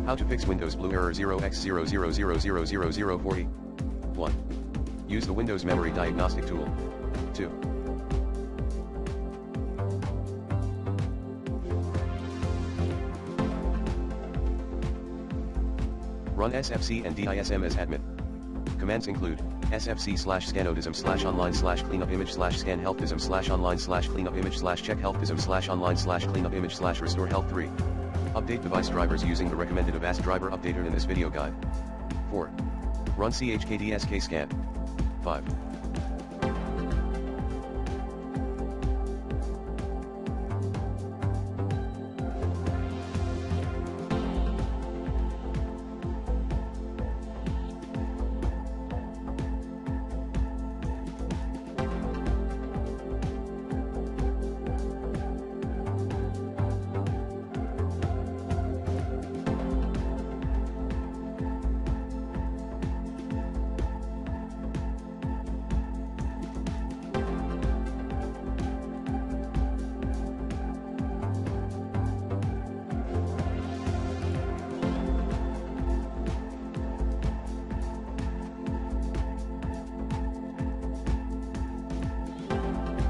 How to fix Windows Blue error 0x0000004E. 1. Use the Windows Memory Diagnostic tool. 2. Run sfc and dism as admin. Commands include sfc/scannow/dism/online/cleanupimage/scan-health-dism/online/cleanupimage/restore-health. 3. Update device drivers using the recommended Avast driver updater in this video guide. 4. Run chkdsk scan. 5.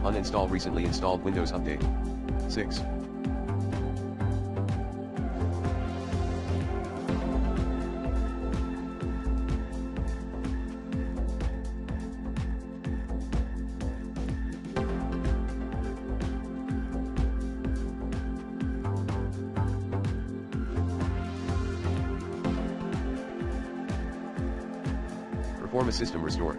Uninstall recently installed Windows Update. 6. Perform a system restore.